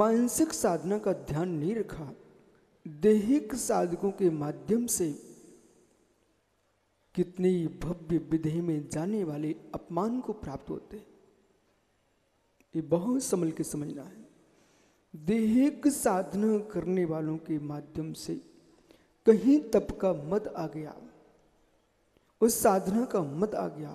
मानसिक साधना का ध्यान नहीं रखा, दैहिक साधकों के माध्यम से कितनी भव्य विधि में जाने वाले अपमान को प्राप्त होते हैं। ये बहुत संभल के समझना है। दैहिक साधना करने वालों के माध्यम से कहीं तप का मद आ गया, उस साधना का मद आ गया,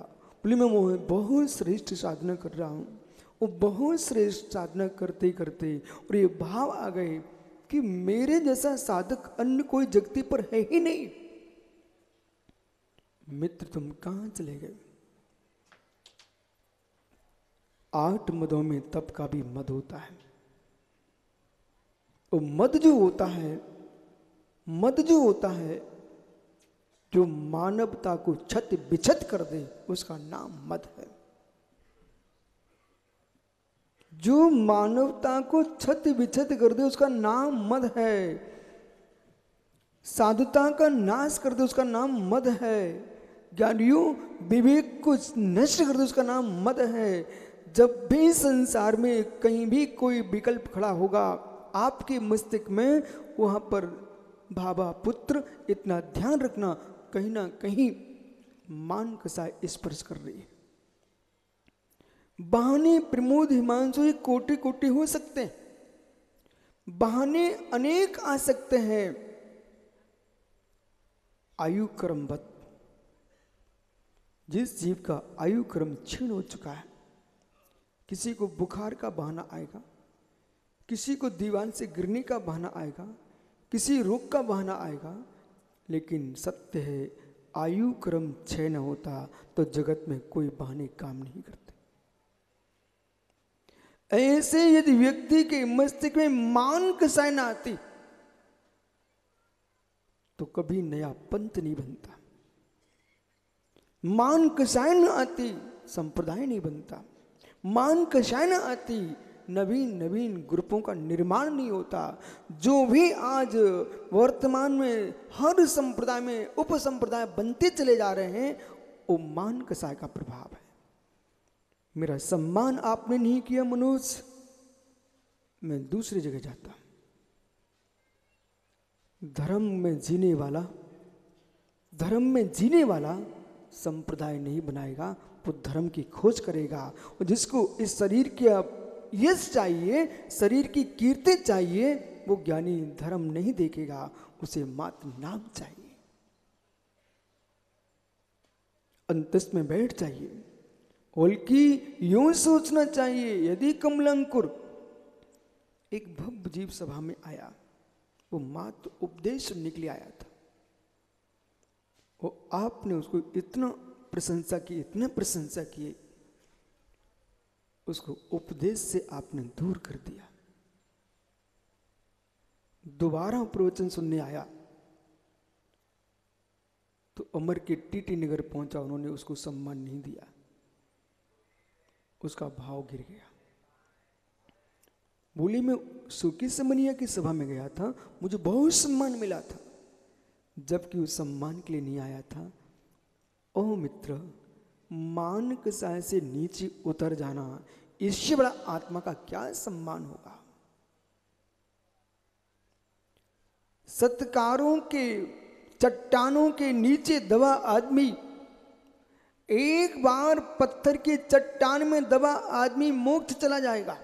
बोले मैं बहुत श्रेष्ठ साधना कर रहा हूँ, वो बहुत श्रेष्ठ साधना करते करते और ये भाव आ गए कि मेरे जैसा साधक अन्य कोई जगती पर है ही नहीं। मित्र तुम कहाँ चले गए? 8 मदों में तप का भी मद होता है। वो मद जो होता है, मद जो होता है, जो मानवता को छत बिछत कर दे, उसका नाम मद है। जो मानवता को छत बिछत कर दे उसका नाम मद है। साधुता का नाश कर दे उसका नाम मद है। ज्ञानियों विवेक को नष्ट कर दे उसका नाम मद है। जब भी संसार में कहीं भी कोई विकल्प खड़ा होगा, आपके मस्तिष्क में वहां पर भावा पुत्र इतना ध्यान रखना, कहीं ना कहीं मान कसा स्पर्श कर रही है। बहाने प्रमोद हिमांशु कोटि कोटि हो सकते हैं, बहाने अनेक आ सकते हैं। आयु क्रमवत जिस जीव का आयु क्रम क्षीण हो चुका है, किसी को बुखार का बहाना आएगा, किसी को दीवान से गिरने का बहाना आएगा, किसी रोग का बहाना आएगा, लेकिन सत्य है आयु क्रम क्षय न होता तो जगत में कोई बहाने काम नहीं करते। ऐसे यदि व्यक्ति के मस्तिष्क में मान कसाय न आती तो कभी नया पंथ नहीं बनता। मान कसाय न आती संप्रदाय नहीं बनता। मान कसाय न आती नवीन नवीन ग्रुपों का निर्माण नहीं होता। जो भी आज वर्तमान में हर संप्रदाय में उप संप्रदाय बनते चले जा रहे हैं, वो मान कसाय का प्रभाव है। मेरा सम्मान आपने नहीं किया मनोज, मैं दूसरी जगह जाता। धर्म में जीने वाला संप्रदाय नहीं बनाएगा, वो धर्म की खोज करेगा। और जिसको इस शरीर के यश चाहिए, शरीर की कीर्ति चाहिए, वो ज्ञानी धर्म नहीं देखेगा, उसे मात्र नाम चाहिए। अंतस में बैठ चाहिए, बल्कि यूं सोचना चाहिए यदि कमलांकुर एक भव्य जीव सभा में आया, वो मात्र उपदेश सुनने के लिए आया था, वो आपने उसको इतना प्रशंसा की, इतना प्रशंसा की, उसको उपदेश से आपने दूर कर दिया। दोबारा प्रवचन सुनने आया तो अमर के टीटी नगर पहुंचा, उन्होंने उसको सम्मान नहीं दिया, उसका भाव गिर गया। बोली मैं सुकी समनिया की सभा में गया था, मुझे बहुत सम्मान मिला था, जबकि उस सम्मान के लिए नहीं आया था। ओ मित्र, मान कसाय से नीचे उतर जाना, इससे बड़ा आत्मा का क्या सम्मान होगा। सत्कारों के चट्टानों के नीचे दबा आदमी, एक बार पत्थर की चट्टान में दबा आदमी मोक्ष चला जाएगा।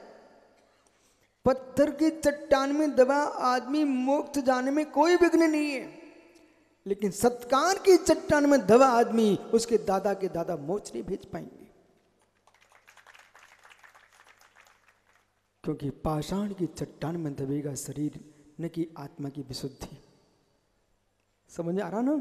पत्थर की चट्टान में दबा आदमी मोक्ष जाने में कोई विघ्न नहीं है, लेकिन सत्कार की चट्टान में दबा आदमी, उसके दादा के दादा मोक्ष नहीं भेज पाएंगे, क्योंकि पाषाण की चट्टान में दबेगा शरीर, न कि आत्मा की विशुद्धि। समझ आ रहा ना?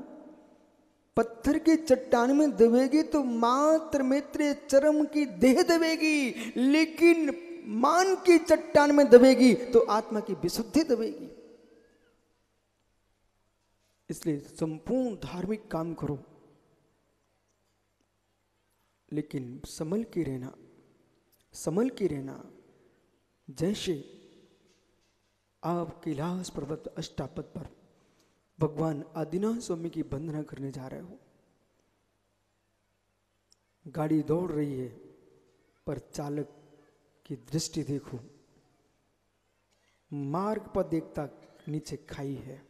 पत्थर की चट्टान में दबेगी तो मात्र मित्र चरम की देह दबेगी, लेकिन मान की चट्टान में दबेगी तो आत्मा की विशुद्धि दबेगी। इसलिए संपूर्ण धार्मिक काम करो, लेकिन संभल के रहना, संभल के रहना। जैसे आप कैलाश पर्वत अष्टापद पर भगवान आदिनाथ स्वामी की वंदना करने जा रहे हो, गाड़ी दौड़ रही है, पर चालक की दृष्टि देखो, मार्ग पर देखता नीचे खाई है,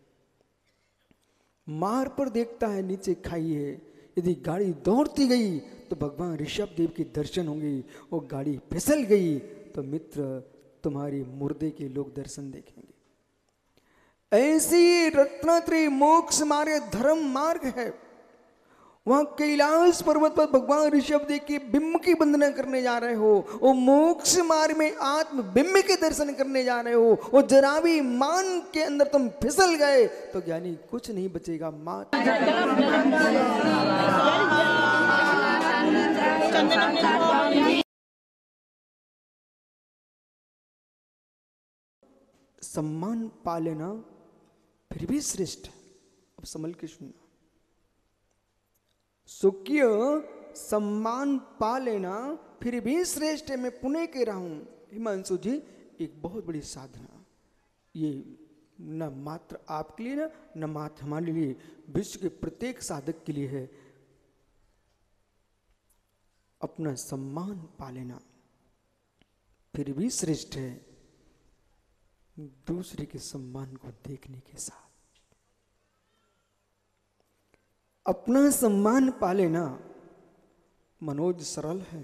मार्ग पर देखता है नीचे खाई है। यदि गाड़ी दौड़ती गई तो भगवान ऋषभ देव के दर्शन होंगे, और गाड़ी फिसल गई तो मित्र तुम्हारी मुर्दे के लोग दर्शन देखेंगे। ऐसी रत्नात्रयी मोक्ष मार्ग धर्म मार्ग है। वहां कैलाश पर्वत पर भगवान ऋषभ देव के बिंब की वंदना करने जा रहे हो, और मोक्ष मार्ग में आत्म बिंब के दर्शन करने जा रहे हो, और जरा भी मान के अंदर तुम फिसल गए तो ज्ञानी कुछ नहीं बचेगा। सम्मान पा लेना फिर भी श्रेष्ठ है। अब संभल के सुनना, सुखिय सम्मान पा लेना फिर भी श्रेष्ठ है। मैं पुणे कह रहा हूं हिमांशु जी, एक बहुत बड़ी साधना, ये न मात्र आपके लिए न मात्र हमारे लिए, विश्व के प्रत्येक साधक के लिए है। अपना सम्मान पा लेना फिर भी श्रेष्ठ है दूसरे के सम्मान को देखने के साथ। अपना सम्मान पा लेना मनोज सरल है,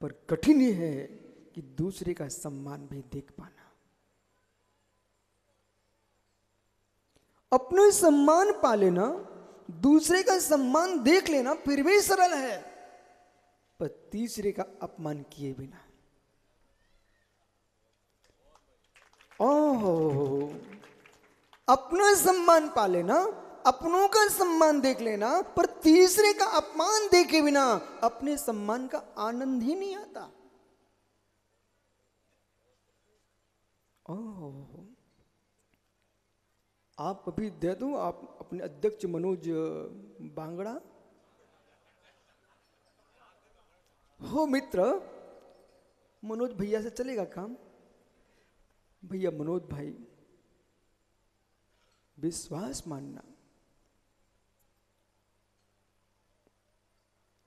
पर कठिन यह है कि दूसरे का सम्मान भी देख पाना। अपना सम्मान पा लेना, दूसरे का सम्मान देख लेना फिर भी सरल है, पर तीसरे का अपमान किए बिना। ओहो, अपना सम्मान पा लेना, अपनों का सम्मान देख लेना, पर तीसरे का अपमान देखे बिना अपने सम्मान का आनंद ही नहीं आता। ओह, आप अभी दे दो, आप अपने अध्यक्ष मनोज बांगड़ा हो मित्र। मनोज भैया से चलेगा काम? भैया मनोज भाई, विश्वास मानना,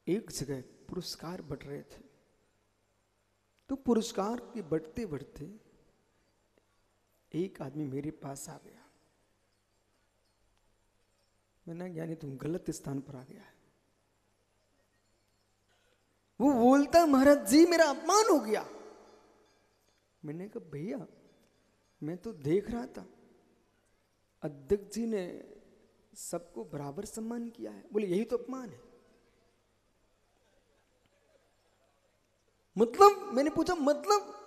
एक जगह पुरस्कार बंट रहे थे, तो पुरस्कार के बढ़ते बढ़ते एक आदमी मेरे पास आ गया। मैंने ज्ञानी तुम गलत स्थान पर आ गया है। वो बोलता महाराज जी मेरा अपमान हो गया। मैंने कहा भैया मैं तो देख रहा था अध्यक्ष जी ने सबको बराबर सम्मान किया है। बोले यही तो अपमान है। मतलब मैंने पूछा मतलब?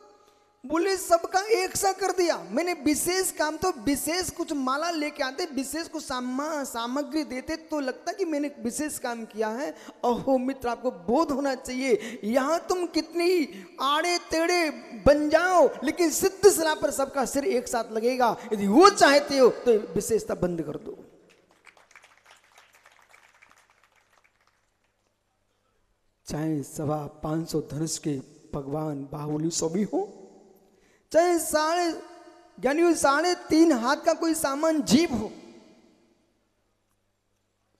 बोले सबका एक सा कर दिया। मैंने विशेष काम तो विशेष कुछ माला लेके आते, विशेष कुछ सामग्री देते तो लगता कि मैंने विशेष काम किया है। अहो मित्र, आपको बोध होना चाहिए, यहां तुम कितनी आड़े टेढ़े बन जाओ लेकिन सिद्ध सलाह पर सबका सिर एक साथ लगेगा। यदि वो चाहते हो तो विशेषता बंद कर दो। चाहे 550 धनुष के भगवान बाहुबली स्वामी हो, चाहे 3.5 हाथ का कोई सामान जीव हो,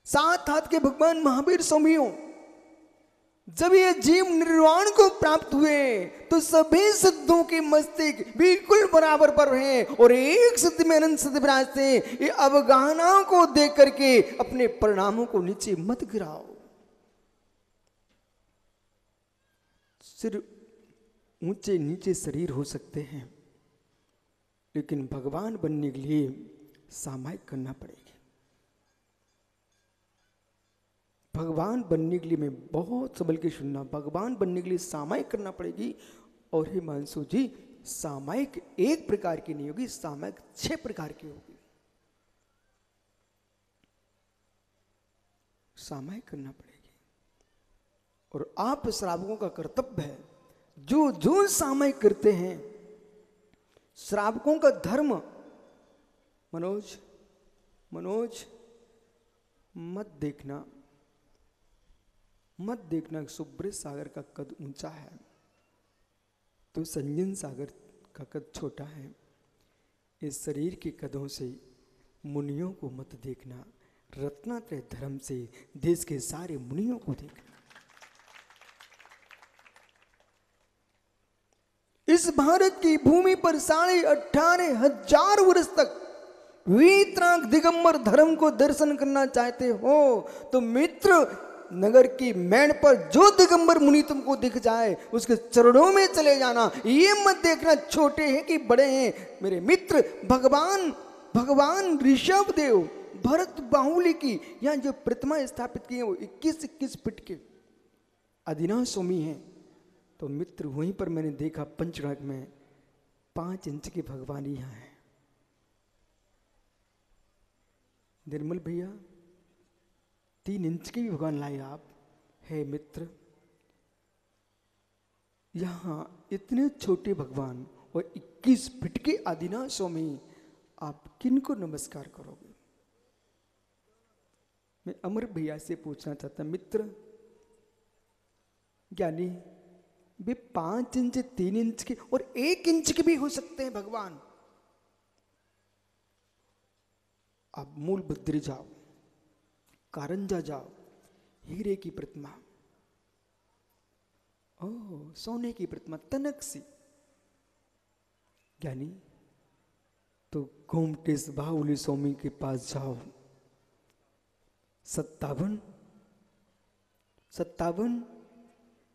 7 हाथ के भगवान महावीर स्वामी हो, जब ये जीव निर्वाण को प्राप्त हुए तो सभी सिद्धों के मस्तिष्क बिल्कुल बराबर पर हैं और एक सिद्ध में अनंत सिद्ध विराजते हैं। ये अवगाहनाओं को देख करके अपने परिणामों को नीचे मत गिराओ। सिर्फ ऊंचे नीचे शरीर हो सकते हैं, लेकिन भगवान बनने के लिए सामायिक करना पड़ेगी। भगवान बनने के लिए, मैं बहुत संभल के सुनना, भगवान बनने के लिए सामायिक करना पड़ेगी। और हे मानसू जी, सामायिक एक प्रकार की नहीं होगी, सामायिक 6 प्रकार की होगी। सामायिक करना पड़ेगी। और आप श्रावकों का कर्तव्य है, जो जो सामायिक करते हैं, श्रावकों का धर्म, मनोज मत देखना सुब्रत सागर का कद ऊंचा है तो संजन सागर का कद छोटा है। इस शरीर के कदों से मुनियों को मत देखना, रत्नात्रय धर्म से देश के सारे मुनियों को देखना। इस इस भारत की भूमि पर 18,500 वर्ष तक वीतराग दिगंबर धर्म को दर्शन करना चाहते हो तो मित्र, नगर की मैन पर जो दिगंबर मुनि तुमको दिख जाए उसके चरणों में चले जाना। ये मत देखना छोटे हैं कि बड़े हैं। मेरे मित्र, भगवान ऋषभ देव भरत बाहुली की यहाँ जो प्रतिमा स्थापित की है वो 21 फीट के आदिनाथ स्वामी हैं। तो मित्र, वहीं पर मैंने देखा पंचगढ़ में 5 इंच के भगवान यहाँ हैं। निर्मल भैया 3 इंच के भी भगवान लाए आप। है मित्र, यहाँ इतने छोटे भगवान और 21 फीट के आदिनाथ स्वामी, आप किनको नमस्कार करोगे? मैं अमर भैया से पूछना चाहता, मित्र ज्ञानी, वे 5 इंच 3 इंच के और 1 इंच के भी हो सकते हैं भगवान। आप मूल बद्री जाओ, कारंजा जाओ, हीरे की प्रतिमा, ओह सोने की प्रतिमा तनक सी। ज्ञानी तो गोमटेश बाहुली स्वामी के पास जाओ, 57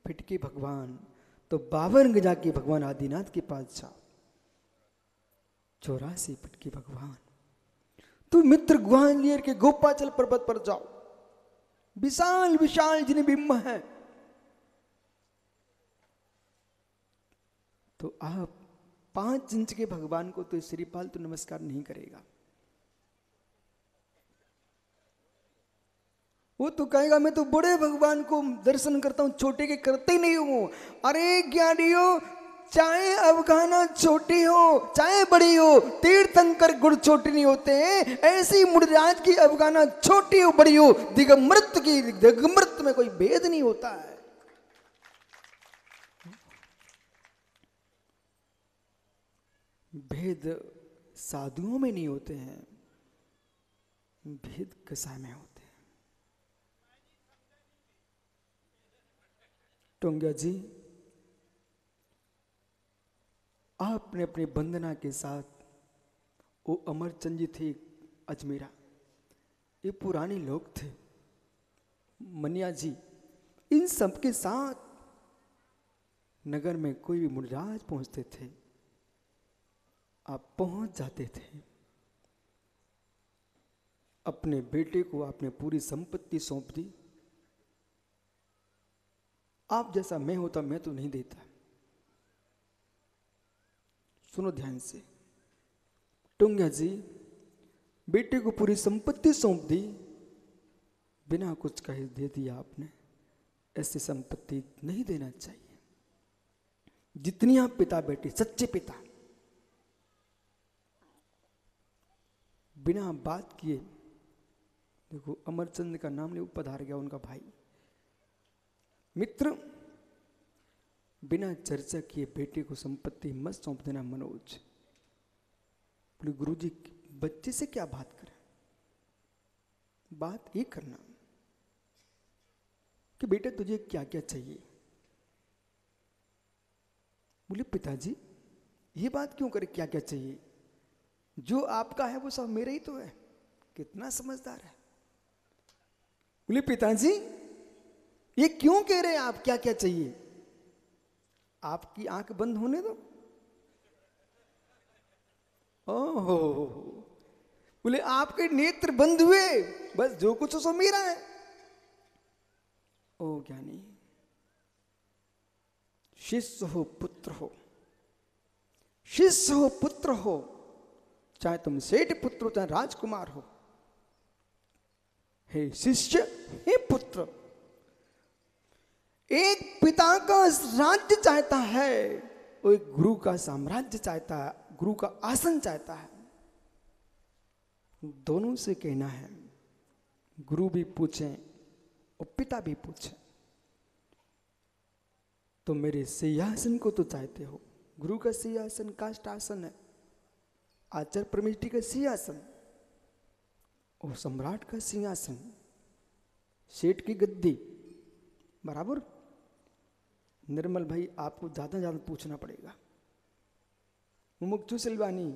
फीट के भगवान। तो 52 गजा के भगवान आदिनाथ के पास जाओ, 84 फीट के भगवान। तो मित्र ग्वालियर के गोपाचल पर्वत पर जाओ, विशाल विशाल जिन बिंब है। तो आप 5 इंच के भगवान को तो श्रीपाल तो नमस्कार नहीं करेगा, वो तो कहेगा मैं तो बड़े भगवान को दर्शन करता हूं, छोटे के करते ही नहीं हूं। अरे ज्ञानियों, चाहे अवगाहना छोटी हो चाहे बड़ी हो, तीर्थंकर गुण छोटे नहीं होते हैं। ऐसी मुनिराज की अवगाहना छोटी हो बड़ी हो, दिगंबरत्व में कोई भेद नहीं होता है। भेद साधुओं में नहीं होते हैं, भेद कसाय में होते हैं। टोंगिया जी, आपने अपनी वंदना के साथ, वो अमरचंद जी थे अजमेरा, ये पुराने लोग थे, मनिया जी, इन सब के साथ नगर में कोई भी मुनिराज पहुंचते थे, आप पहुंच जाते थे। अपने बेटे को आपने पूरी संपत्ति सौंप दी। आप जैसा मैं होता मैं तो नहीं देता। सुनो ध्यान से, टोंगिया जी, बेटे को पूरी संपत्ति सौंप दी, बिना कुछ कहे दे दिया आपने। ऐसी संपत्ति नहीं देना चाहिए। जितनी आप पिता बेटे, सच्चे पिता, बिना बात किए, देखो अमरचंद का नाम ले पधार गया उनका भाई। मित्र, बिना चर्चा किए बेटे को संपत्ति मत सौंप देना। मनोज बोले गुरुजी, बच्चे से क्या बात करें? बात ये करना कि बेटा तुझे क्या क्या चाहिए। बोले पिताजी, ये बात क्यों करे क्या क्या चाहिए? जो आपका है वो सब मेरा ही तो है। कितना समझदार है। बोले पिताजी, ये क्यों कह रहे हैं आप क्या क्या चाहिए? आपकी आंख बंद होने दो। ओहो, बोले आपके नेत्र बंद हुए, बस जो कुछ सो मेरा है। ओ ज्ञानी, शिष्य हो पुत्र हो, शिष्य हो पुत्र हो, चाहे तुम सेठ पुत्र हो चाहे राजकुमार हो, हे शिष्य हे पुत्र, एक पिता का राज्य चाहता है, वो एक गुरु का साम्राज्य चाहता है, गुरु का आसन चाहता है। दोनों से कहना है, गुरु भी पूछें और पिता भी पूछें। तो मेरे सिंहासन को तो चाहते हो। गुरु का सिंहासन काष्ठ आसन है, आचार्य परमेष्ठी का सिंहासन और सम्राट का सिंहासन, सेठ की गद्दी, बराबर। निर्मल भाई, आपको ज्यादा पूछना पड़ेगा। मुमुक्षु सिलवानी,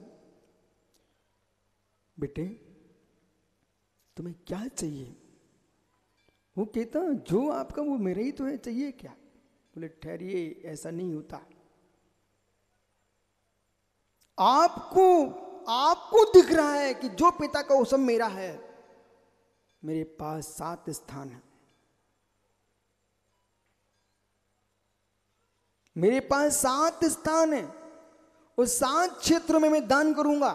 बेटे तुम्हें क्या चाहिए? वो कहता जो आपका वो मेरा ही तो है, चाहिए क्या? बोले ठहरिए, ऐसा नहीं होता। आपको दिख रहा है कि जो पिता का वो सब मेरा है। मेरे पास 7 स्थान है, मेरे पास 7 स्थान है, उस 7 क्षेत्रों में मैं दान करूंगा।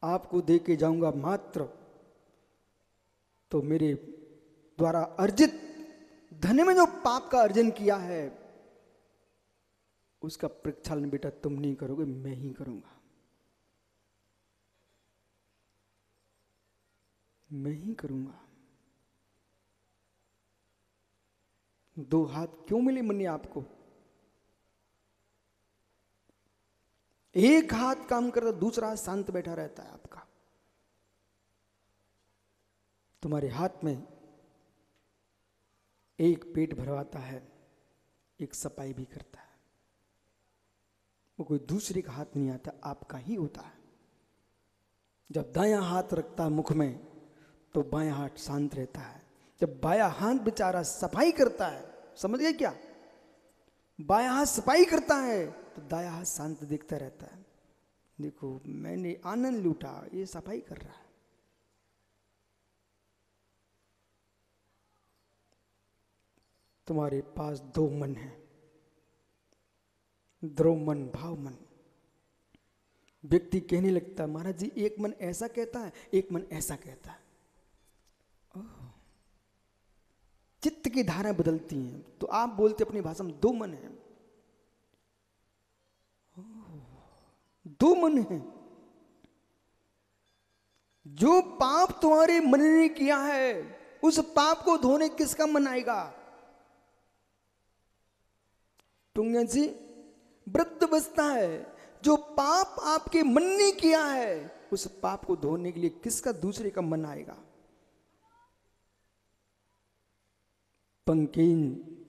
आपको दे के जाऊंगा मात्र तो मेरे द्वारा अर्जित धन में जो पाप का अर्जन किया है उसका प्रक्षालन बेटा तुम नहीं करोगे, मैं ही करूंगा, मैं ही करूंगा। 2 हाथ क्यों मिले मन्ने आपको? एक हाथ काम करता, दूसरा हाथ शांत बैठा रहता है आपका। तुम्हारे हाथ में एक पेट भरवाता है, एक सफाई भी करता है। वो कोई दूसरे का हाथ नहीं आता, आपका ही होता है। जब दायां हाथ रखता है मुख में तो बायां हाथ शांत रहता है। जब बायां हाथ बेचारा सफाई करता है, समझ गए क्या? बायां हाथ सफाई करता है तो दायां हाथ शांत दिखता रहता है। देखो मैंने आनंद लूटा, ये सफाई कर रहा है। तुम्हारे पास 2 मन है, द्रव मन, भाव मन। व्यक्ति कहने लगता है महाराज जी एक मन ऐसा कहता है, एक मन ऐसा कहता है। चित्त की धाराएं बदलती हैं, तो आप बोलते अपनी भाषा में 2 मन है, 2 मन है। जो पाप तुम्हारे मन ने किया है उस पाप को धोने किसका मन आएगा? टुंगन जी वृद्ध बसता है, जो पाप आपके मन ने किया है उस पाप को धोने के लिए किसका दूसरे का मन आएगा? पंकेन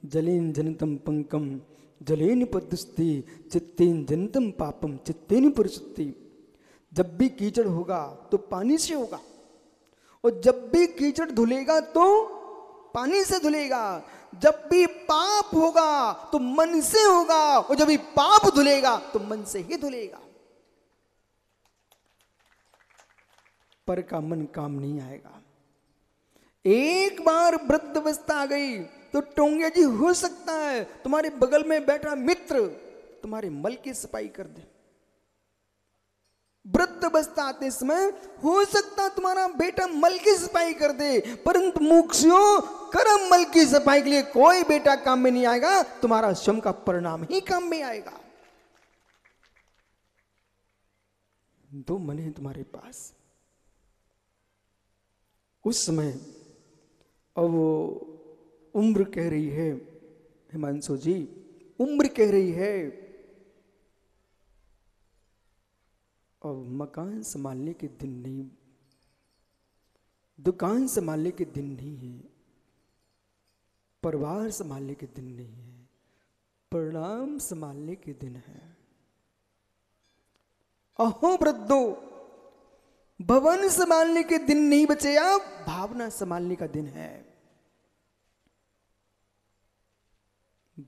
जलेन जनतम पंकम जलेन पदुस्ति चित्तेन जनतम पापम चित्तेन परिशुद्धि। जब भी कीचड़ होगा तो पानी से होगा, और जब भी कीचड़ धुलेगा तो पानी से धुलेगा। जब भी पाप होगा तो मन से होगा, और जब भी पाप धुलेगा तो मन से ही धुलेगा। पर का मन काम नहीं आएगा। एक बार वृद्धावस्था आ गई तो टोंगे जी हो सकता है तुम्हारे बगल में बैठा मित्र तुम्हारे मल की सफाई कर दे। वृद्धावस्था आते समय हो सकता तुम्हारा बेटा मल की सफाई कर दे, परंतु मुमुक्षुओं कर्म मल की सफाई के लिए कोई बेटा काम में नहीं आएगा, तुम्हारा श्रम का परिणाम ही काम में आएगा। 2 मन है तुम्हारे पास। उस समय अब वो उम्र कह रही है, हिमांशु जी उम्र कह रही है, अब मकान संभालने के दिन नहीं, दुकान संभालने के दिन नहीं है, परिवार संभालने के दिन नहीं है, परिणाम संभालने के दिन है। अहो वृद्धो, भवन संभालने के दिन नहीं बचे, अब भावना संभालने का दिन है।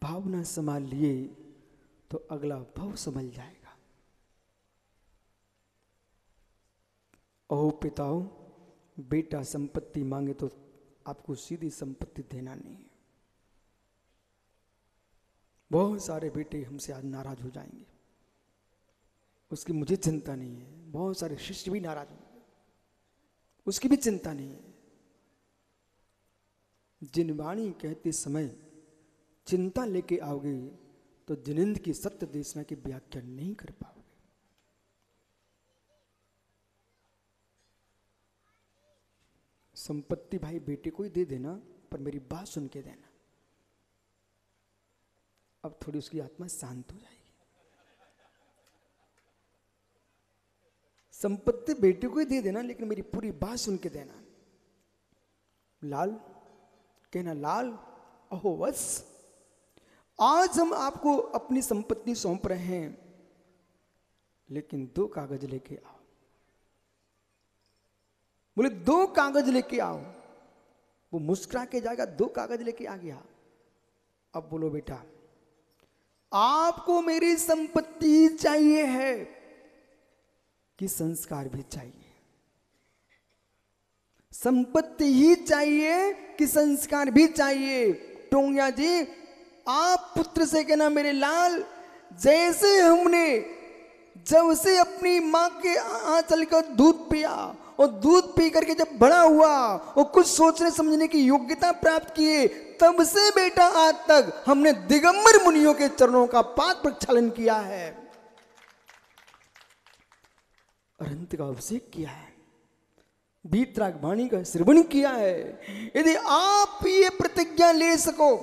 भावना संभाल लिए तो अगला भव संभल जाएगा। अहो पिताओं, बेटा संपत्ति मांगे तो आपको सीधी संपत्ति देना नहीं है। बहुत सारे बेटे हमसे आज नाराज हो जाएंगे, उसकी मुझे चिंता नहीं है। बहुत सारे शिष्य भी नाराज होंगे, उसकी भी चिंता नहीं है। जिनवाणी कहते समय चिंता लेके आओगे तो जिनिंद की सत्य देशना की व्याख्या नहीं कर पाओगे। संपत्ति भाई बेटे को ही दे देना, पर मेरी बात सुन के देना। अब थोड़ी उसकी आत्मा शांत हो जाएगी। संपत्ति बेटे को ही दे देना, लेकिन मेरी पूरी बात सुन के देना। लाल कहना, लाल अहो वत्स, आज हम आपको अपनी संपत्ति सौंप रहे हैं, लेकिन 2 कागज लेके आओ। बोले 2 कागज लेके आओ। वो मुस्कुरा के जाएगा, 2 कागज लेके आ गया। अब बोलो बेटा, आपको मेरी संपत्ति चाहिए है कि संस्कार भी चाहिए? संपत्ति ही चाहिए कि संस्कार भी चाहिए? टोंगिया जी, आप पुत्र से कहना, मेरे लाल, जैसे हमने जब से अपनी माँ के आंचल का दूध पिया और दूध पी करके जब बड़ा हुआ और कुछ सोचने समझने की योग्यता प्राप्त किए, तब से बेटा आज तक हमने दिगंबर मुनियों के चरणों का पाद प्रक्षालन किया है, अरंत का अभिषेक किया है, वीतराग वाणी का श्रवण किया है। यदि आप ये प्रतिज्ञा ले सको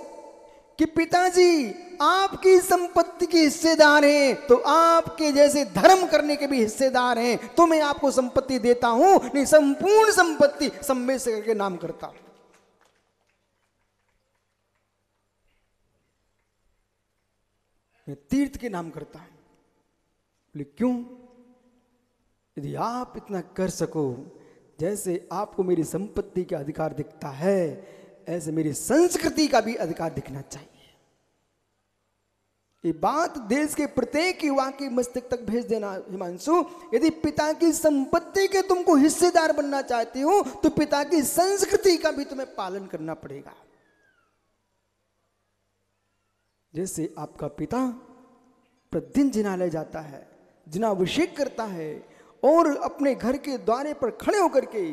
कि पिताजी आपकी संपत्ति के हिस्सेदार हैं, तो आपके जैसे धर्म करने के भी हिस्सेदार हैं, तो मैं आपको संपत्ति देता हूं, नहीं संपूर्ण संपत्ति सम्मेशकर के नाम करता हूं। मैं तीर्थ के नाम करता हूं। बोले क्यों? यदि आप इतना कर सको, जैसे आपको मेरी संपत्ति का अधिकार दिखता है, ऐसे मेरी संस्कृति का भी अधिकार दिखना चाहिए। ये बात देश के प्रत्येक युवा के मस्तिष्क तक भेज देना हिमांशु। यदि पिता की संपत्ति के तुमको हिस्सेदार बनना चाहती हो, तो पिता की संस्कृति का भी तुम्हें पालन करना पड़ेगा। जैसे आपका पिता प्रतिदिन जिनालय जाता है, जिनाभिषेक करता है और अपने घर के द्वारे पर खड़े होकर के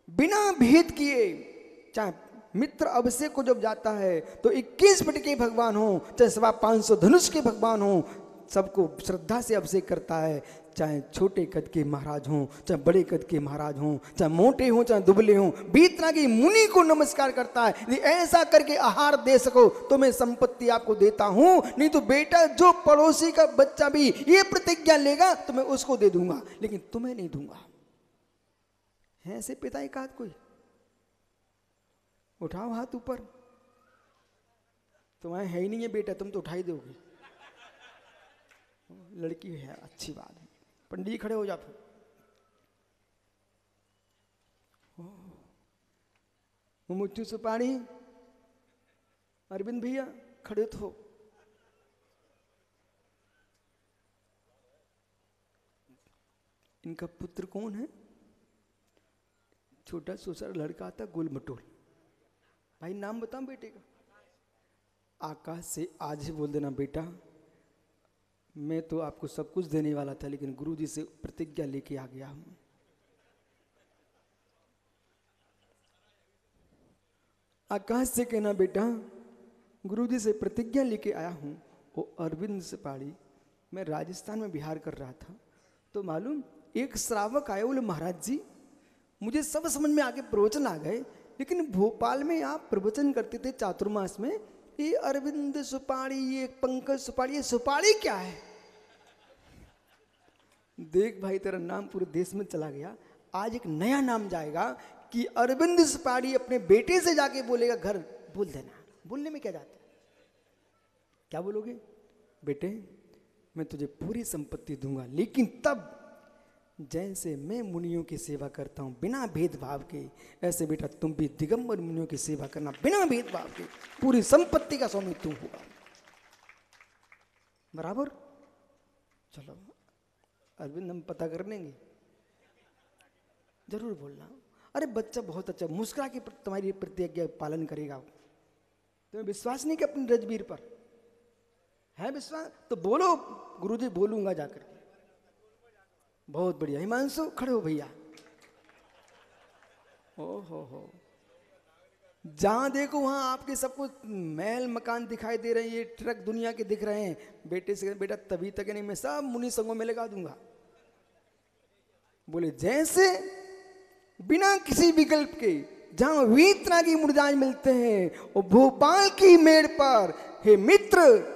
बिना भेद किए, चाहे मित्र अभिषेक को जब जाता है तो 21 फीट के भगवान हो, चाहे 550 धनुष के भगवान हो, सबको श्रद्धा से अभिषेक करता है। चाहे छोटे कद के महाराज हों, चाहे बड़े कद के महाराज हों, चाहे मोटे हों, चाहे दुबले हों, वीतरागी मुनि को नमस्कार करता है। यदि ऐसा करके आहार दे सको तो मैं संपत्ति आपको देता हूं, नहीं तो बेटा जो पड़ोसी का बच्चा भी ये प्रतिज्ञा लेगा तो मैं उसको दे दूंगा, लेकिन तुम्हें नहीं दूंगा। है ऐसे पिता एक आध कोई? उठाओ हाथ ऊपर। तुम्हारे है ही नहीं है बेटा, तुम तो उठाई दोगे। लड़की है, अच्छी बात है। पंडित जी खड़े हो जा। मुट्ठी सुपारी, अरविंद भैया खड़े तो। इनका पुत्र कौन है? छोटा सुसर लड़का आता, गोल मटोल। भाई नाम बताओ बेटे का। आकाश से आज ही बोल देना, बेटा मैं तो आपको सब कुछ देने वाला था, लेकिन गुरुजी से प्रतिज्ञा लेके आ गया हूं। आकाश से कहना, बेटा गुरुजी से प्रतिज्ञा लेके आया हूं। वो अरविंद सुपारी, मैं राजस्थान में बिहार कर रहा था, तो मालूम एक श्रावक आए, बोले महाराज जी मुझे सब समझ में आगे प्रवचन आ गए, लेकिन भोपाल में आप प्रवचन करते थे चातुर्मास में, ये अरविंद सुपारी, ये पंकज सुपारी, ये सुपारी क्या है? देख भाई तेरा नाम पूरे देश में चला गया, आज एक नया नाम जाएगा कि अरविंद सुपारी अपने बेटे से जाके बोलेगा घर बोल देना। बोलने में क्या जाता है? क्या बोलोगे? बेटे मैं तुझे पूरी संपत्ति दूंगा, लेकिन तब जैसे मैं मुनियों की सेवा करता हूं बिना भेदभाव के, ऐसे बेटा तुम भी दिगंबर मुनियों की सेवा करना बिना भेदभाव के। पूरी संपत्ति का स्वामी तू होगा, बराबर? चलो अरविंद हम पता कर लेंगे, जरूर बोलना। अरे बच्चा बहुत अच्छा, मुस्कुरा के तुम्हारी प्रतिज्ञा पालन करेगा। तुम्हें विश्वास नहीं कि अपने रजबीर पर है विश्वास? तो बोलो गुरुजी बोलूंगा जाकर के। बहुत बढ़िया। हिमांशु खड़े हो भैया। ओ हो, जहां देखो वहां आपके सबको महल मकान दिखाई दे रहे हैं, ये ट्रक दुनिया के दिख रहे हैं। बेटे से बेटा तभी तक नहीं, मैं सब मुनि संगों में लगा दूंगा। बोले जैसे बिना किसी विकल्प के जहां वीतरागी मुर्जाज मिलते हैं और भोपाल की मेड़ पर, हे मित्र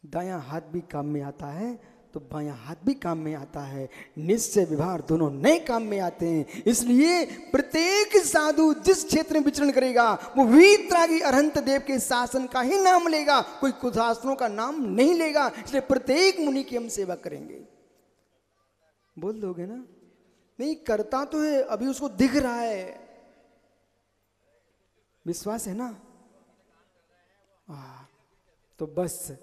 दायां हाथ भी काम में आता है, तो बायां हाथ भी काम में आता है। निश्चय व्यवहार दोनों नए काम में आते हैं। इसलिए प्रत्येक साधु जिस क्षेत्र में विचरण करेगा वो वीतरागी अरहंत देव के शासन का ही नाम लेगा, कोई कुशासनों का नाम नहीं लेगा। इसलिए प्रत्येक मुनि की हम सेवा करेंगे। बोल दोगे ना? नहीं करता तो है, अभी उसको दिख रहा है। विश्वास है ना? तो बस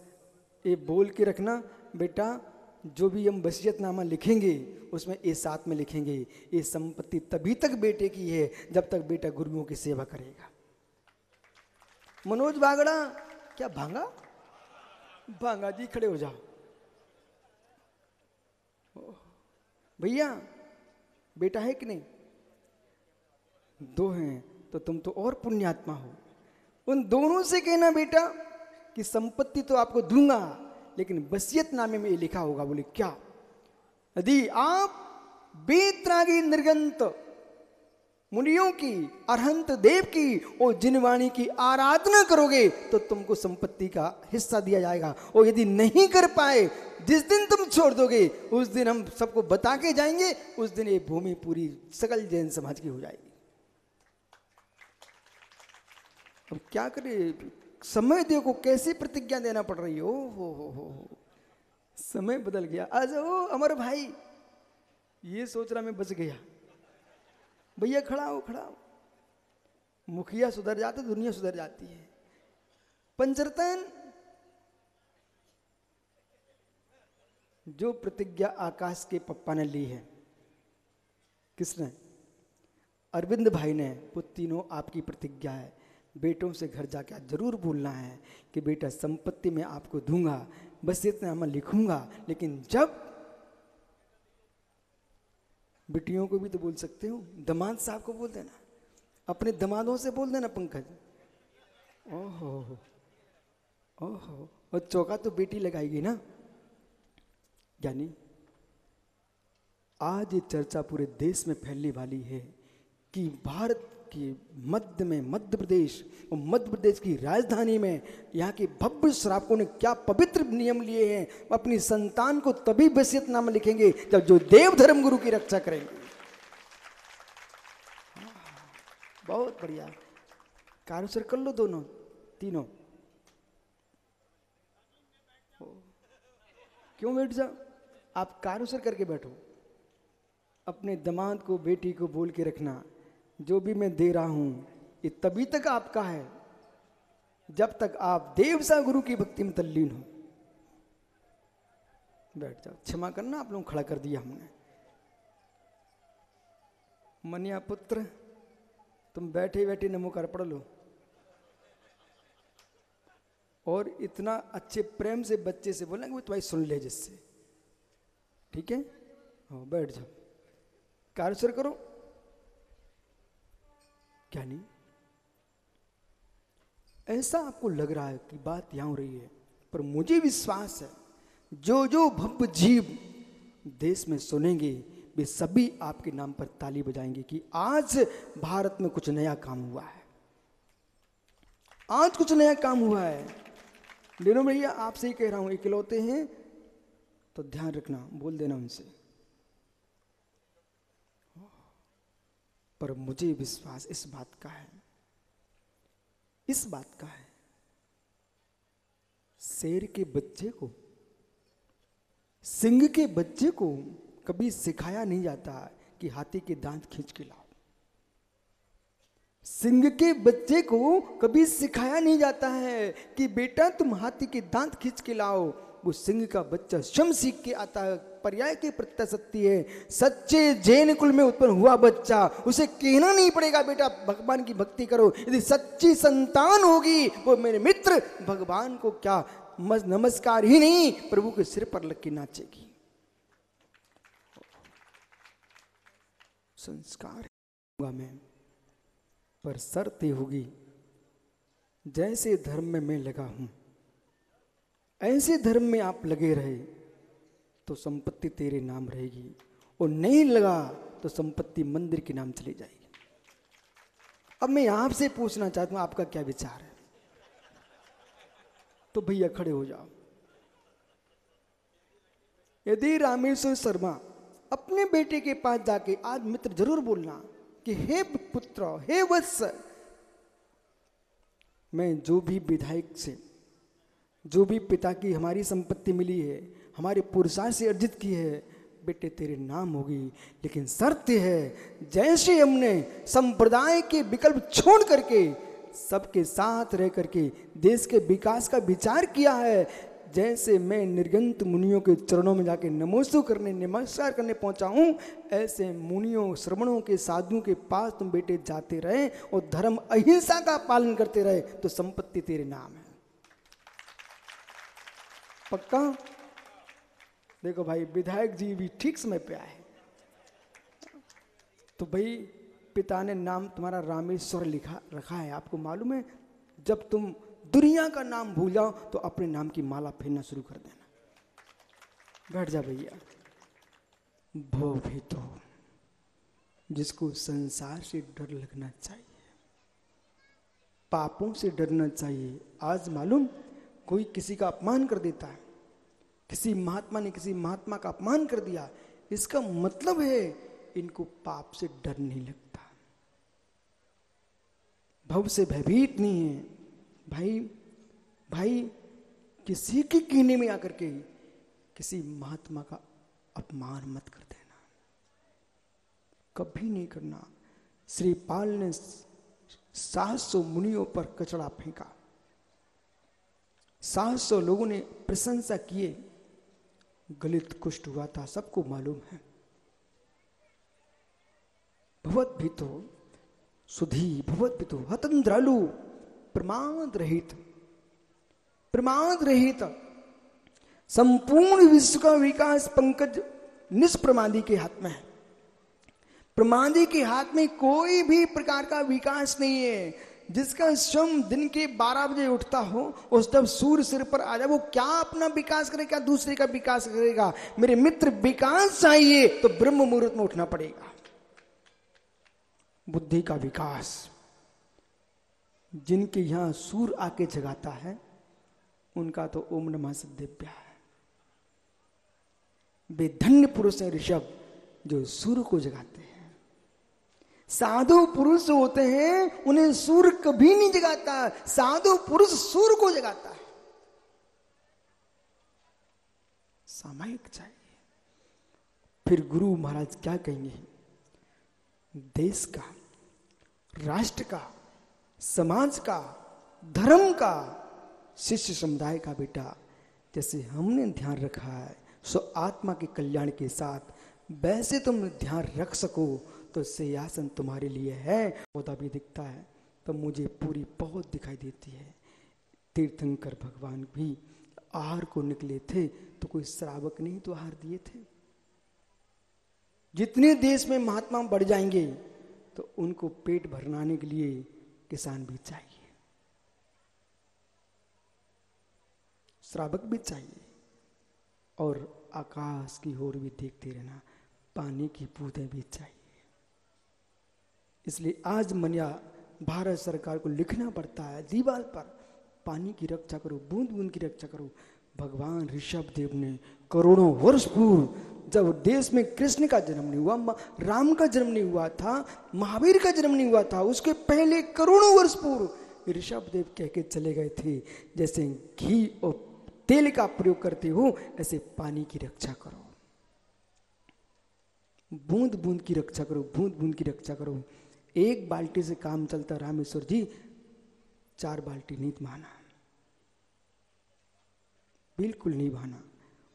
ये बोल के रखना बेटा, जो भी हम वसीयतनामा लिखेंगे उसमें ये साथ में लिखेंगे, ये संपत्ति तभी तक बेटे की है जब तक बेटा गुरुओं की सेवा करेगा। मनोज बागड़ा, क्या भांगा? भांगा जी खड़े हो जाओ। भैया बेटा है कि नहीं? 2 हैं, तो तुम तो और पुण्यात्मा हो। उन दोनों से कहना बेटा कि संपत्ति तो आपको दूंगा, लेकिन वसीयतनामे में ये लिखा होगा। बोले क्या? यदि आप बेतरागी निर्गंत मुनियों की, अरहंत देव की और जिनवाणी की आराधना करोगे तो तुमको संपत्ति का हिस्सा दिया जाएगा। और यदि नहीं कर पाए, जिस दिन तुम छोड़ दोगे उस दिन हम सबको बता के जाएंगे, उस दिन ये भूमि पूरी सकल जैन समाज की हो जाएगी। अब क्या करे? समय देखो कैसी प्रतिज्ञा देना पड़ रही हो। समय बदल गया। आज ओ अमर भाई, ये सोच रहा मैं बच गया। भैया खड़ा हो, खड़ा हो। मुखिया सुधर जाता दुनिया सुधर जाती है। पंचरतन, जो प्रतिज्ञा आकाश के पप्पा ने ली है, किसने? अरविंद भाई ने। वो तीनों आपकी प्रतिज्ञा है। बेटों से घर जाके आज जरूर बोलना है कि बेटा संपत्ति में आपको दूंगा, वसीयतनामा लिखूंगा, लेकिन जब बेटियों को भी तो बोल सकते हो, दामाद साहब को बोल देना, अपने दामादों से बोल देना पंकज। ओहो ओहो, और चौका तो बेटी लगाएगी ना। यानी आज ये चर्चा पूरे देश में फैलने वाली है कि भारत के मध्य में मध्य प्रदेश, और मध्य प्रदेश की राजधानी में यहाँ के भव्य श्रावकों ने क्या पवित्र नियम लिए हैं। अपनी संतान को तभी वसीयतनामा लिखेंगे जब जो देव धर्म गुरु की रक्षा करेंगे। बहुत बढ़िया। कारुसर कर लो दोनों तीनों। क्यों बैठ जाओ? आप कारुसर करके बैठो। अपने दामाद को, बेटी को बोल के रखना, जो भी मैं दे रहा हूं ये तभी तक आपका है जब तक आप देवसा गुरु की भक्ति में तल्लीन हो। बैठ जाओ। क्षमा करना, आप लोग खड़ा कर दिया हमने। मनिया पुत्र, तुम बैठे बैठे नमोकार पढ़ लो। और इतना अच्छे प्रेम से बच्चे से बोलेंगे वो तुम्हारी सुन ले जिससे। ठीक है? हाँ, बैठ जाओ। कारुसर करो। क्या नहीं? ऐसा आपको लग रहा है कि बात यहां हो रही है, पर मुझे विश्वास है जो जो भव्य जीव देश में सुनेंगे वे सभी आपके नाम पर ताली बजाएंगे कि आज भारत में कुछ नया काम हुआ है। आज कुछ नया काम हुआ है। लेनो भैया, आपसे ही कह रहा हूं, इकलौते हैं तो ध्यान रखना, बोल देना उनसे। पर मुझे विश्वास इस बात का है, इस बात का है, शेर के बच्चे को, सिंह के बच्चे को कभी सिखाया नहीं जाता कि हाथी के दांत खींच के लाओ। सिंह के बच्चे को कभी सिखाया नहीं जाता है कि बेटा तुम हाथी के दांत खींच के लाओ। वो सिंह का बच्चा स्वयं सीख के आता है। पर्याय के प्रत्यय सत्य है। सच्चे जैन कुल में उत्पन्न हुआ बच्चा, उसे कहना नहीं पड़ेगा बेटा भगवान की भक्ति करो। यदि सच्ची संतान होगी वो मेरे मित्र भगवान को क्या नमस्कार ही नहीं, प्रभु के सिर पर लग के नाचेगी। संस्कार होगा मैं, पर शर्त होगी जैसे धर्म में मैं लगा हूं ऐसे धर्म में आप लगे रहे तो संपत्ति तेरे नाम रहेगी, और नहीं लगा तो संपत्ति मंदिर के नाम चली जाएगी। अब मैं आपसे पूछना चाहता हूं आपका क्या विचार है? तो भैया खड़े हो जाओ। यदि रामेश्वर शर्मा अपने बेटे के पास जाके आज मित्र जरूर बोलना कि हे पुत्र, हे वत्स, मैं जो भी विधायक से, जो भी पिता की हमारी संपत्ति मिली है, हमारे पुरुषार्थ से अर्जित की है, बेटे तेरे नाम होगी, लेकिन शर्त है जैसे हमने संप्रदाय के विकल्प छोड़ करके सबके साथ रह करके देश के विकास का विचार किया है, जैसे मैं निर्गंत मुनियों के चरणों में जाके नमस्कार करने पहुंचा हूं, ऐसे मुनियों, श्रमणों के, साधुओं के पास तुम बेटे जाते रहे और धर्म अहिंसा का पालन करते रहे तो संपत्ति तेरे नाम है। पक्का? देखो भाई, विधायक जी भी ठीक समय पे आए। तो भाई पिता ने नाम तुम्हारा रामेश्वर रखा है, आपको मालूम है? जब तुम दुनिया का नाम भूल जाओ तो अपने नाम की माला फेरना शुरू कर देना। बैठ जा भैया। भो भी तो जिसको संसार से डर लगना चाहिए, पापों से डरना चाहिए। आज मालूम, कोई किसी का अपमान कर देता है, किसी महात्मा ने किसी महात्मा का अपमान कर दिया, इसका मतलब है इनको पाप से डर नहीं लगता, भव से भयभीत नहीं है। भाई किसी के कीने में आकर के किसी महात्मा का अपमान मत कर देना, कभी नहीं करना। श्री पाल ने 700 मुनियों पर कचरा फेंका, 700 लोगों ने प्रशंसा किए, गलित कुष्ठ हुआ था, सबको मालूम है। भवत भी तो सुधी भवत भी तो हतंद्रालु, प्रमाद रहित संपूर्ण विश्व का विकास पंकज निष्प्रमादी के हाथ में है। प्रमादी के हाथ में कोई भी प्रकार का विकास नहीं है। जिसका स्वयं दिन के 12 बजे उठता हो और जब सूर्य सिर पर आ जाए, वो क्या अपना विकास करेगा, क्या दूसरे का विकास करेगा? मेरे मित्र, विकास चाहिए तो ब्रह्म मुहूर्त में उठना पड़ेगा। बुद्धि का विकास, जिनके यहां सूर्य आके जगाता है उनका तो ओम नमः सिद्धेभ्यः है। वे धन्य पुरुष हैं ऋषभ, जो सूर्य को जगाते हैं। साधु पुरुष होते हैं, उन्हें सूर्य कभी नहीं जगाता, साधु पुरुष सूर्य को जगाता है। सामायिक चाहिए। फिर गुरु महाराज क्या कहेंगे? देश का, राष्ट्र का, समाज का, धर्म का, शिष्य समुदाय का बेटा जैसे हमने ध्यान रखा है, सो आत्मा के कल्याण के साथ वैसे तुम ध्यान रख सको तो सिंहासन तुम्हारे लिए है। पौधा भी दिखता है तो मुझे पूरी बहुत दिखाई देती है। तीर्थंकर भगवान भी आहार को निकले थे तो कोई श्रावक नहीं तो आहार दिए थे। जितने देश में महात्मा बढ़ जाएंगे तो उनको पेट भरनाने के लिए किसान भी चाहिए, श्रावक भी चाहिए, और आकाश की ओर भी देखते रहना, पानी की बूंदें भी चाहिए। इसलिए आज मनिया भारत सरकार को लिखना पड़ता है दीवार पर, पानी की रक्षा करो, बूंद बूंद की रक्षा करो। भगवान ऋषभ देव ने करोड़ों वर्ष पूर्व, जब देश में कृष्ण का जन्म नहीं हुआ, राम का जन्म नहीं हुआ था, महावीर का जन्म नहीं हुआ था, उसके पहले करोड़ों वर्ष पूर्व ऋषभ देव कह के चले गए थे, जैसे घी और तेल का प्रयोग करते हो ऐसे पानी की रक्षा करो, बूंद बूंद की रक्षा करो, बूंद बूंद की रक्षा करो। एक बाल्टी से काम चलता रामेश्वर जी, 4 बाल्टी नहीं बहाना, बिल्कुल नहीं बहाना।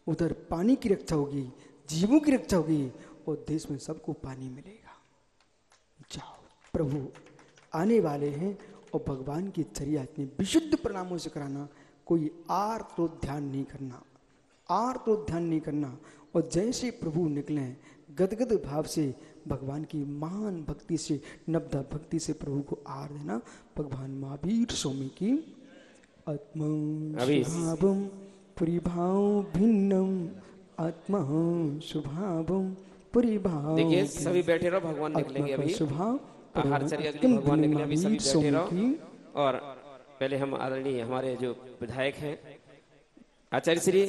उधर पानी की रक्षा होगी, जीवों की रक्षा होगी और देश में सबको पानी मिलेगा। जाओ, प्रभु आने वाले हैं और भगवान की चर्या इतनी विशुद्ध प्रणामों से कराना, कोई आर्त तो ध्यान नहीं करना, आर्त तो ध्यान नहीं करना। और जैसे प्रभु निकले गदगद भाव से भगवान की महान भक्ति से, नब्दा भक्ति से प्रभु को आर देना। भगवान महावीर स्वामी की आत्म परिभाव भिन्नम आत्मा स्वभावम परिभाव। देखिए सभी बैठे रहो, भगवान निकलेंगे अभी। आहार चर्या के लिए भगवान निकले, अभी सभी बैठे रहो। और पहले हम आदरणीय हमारे जो विधायक हैं आचार्य श्री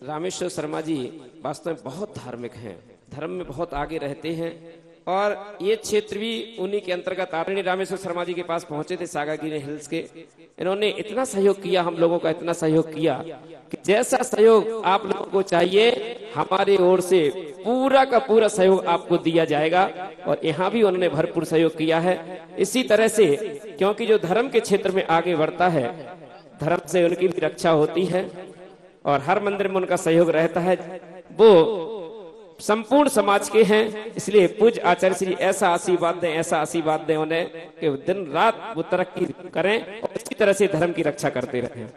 रामेश्वर शर्मा जी वास्तव में बहुत धार्मिक हैं, धर्म में बहुत आगे रहते हैं और ये क्षेत्र भी उन्हीं के अंतर्गत आदरणीय रामेश्वर शर्मा जी के पास पहुंचे थे, सागागिरी हिल्स के। इन्होंने इतना सहयोग किया, हम लोगों का इतना सहयोग किया कि जैसा सहयोग आप लोगों को चाहिए हमारी ओर से पूरा का पूरा सहयोग आपको दिया जाएगा। और यहाँ भी उन्होंने भरपूर सहयोग किया है। इसी तरह से क्योंकि जो धर्म के क्षेत्र में आगे बढ़ता है, धर्म से उनकी भी रक्षा होती है और हर मंदिर में उनका सहयोग रहता है। वो संपूर्ण समाज के हैं, इसलिए पूज्य आचार्य श्री ऐसा आशीर्वाद दें, ऐसा आशीर्वाद दें उन्हें कि दिन रात वो तरक्की करें और इसी तरह से धर्म की रक्षा करते रहें।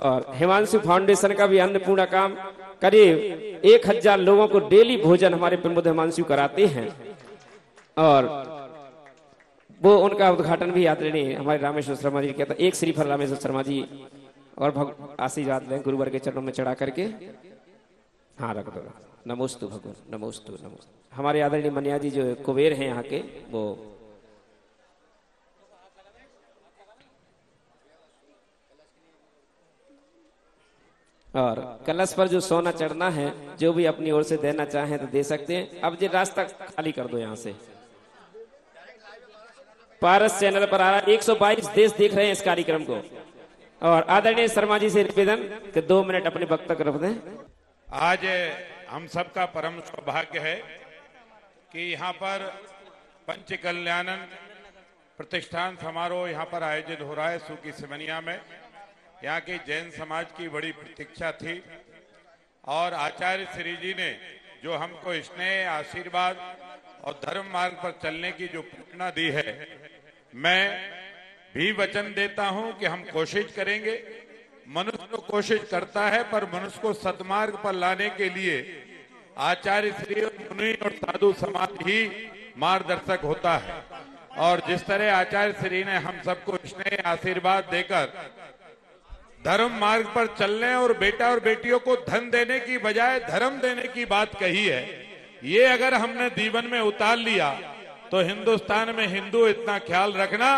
और हिमांशु फाउंडेशन का भी अन्नपूर्णा काम करीब 1000 लोगों को डेली भोजन हमारे प्रमुख हिमांशु कराते हैं और वो उनका उद्घाटन भी आदरणीय हमारे रामेश्वर शर्मा जी किया था। एक श्रीफल रामेश्वर शर्मा जी और आशीर्वाद लें गुरुवर के चरणों में चढ़ा करके। हाँ रख दो। नमोस्तु भगवान, नमोस्तु नमोस्तु। हमारे आदरणीय मनिया जी जो कुबेर हैं यहाँ के, वो और कलश पर जो सोना चढ़ना है, जो भी अपनी ओर से देना चाहें तो दे सकते हैं। अब ये रास्ता खाली कर दो यहाँ से। पारस चैनल पर आ रहा 122 देश देख रहे हैं इस कार्यक्रम को। और आदरणीय शर्मा जी से निवेदन कि 2 मिनट अपने वक्तव्य रख दें। आज हम सबका परम सौभाग्य है कि यहाँ पर पंच कल्याणन प्रतिष्ठान समारोह यहाँ पर आयोजित हो रहा है सूकी सिमनिया में। यहाँ की जैन समाज की बड़ी प्रतीक्षा थी और आचार्य श्री जी ने जो हमको स्नेह, आशीर्वाद और धर्म मार्ग पर चलने की जो प्रेरणा दी है, मैं भी वचन देता हूं कि हम कोशिश करेंगे। मनुष्य तो कोशिश करता है पर मनुष्य को सद्मार्ग पर लाने के लिए आचार्य श्री और मुनि और साधु समाज ही मार्गदर्शक होता है। और जिस तरह आचार्य श्री ने हम सबको स्नेह, आशीर्वाद देकर धर्म मार्ग पर चलने और बेटा और बेटियों को धन देने की बजाय धर्म देने की बात कही है, ये अगर हमने जीवन में उतार लिया तो हिंदुस्तान में हिंदू इतना ख्याल रखना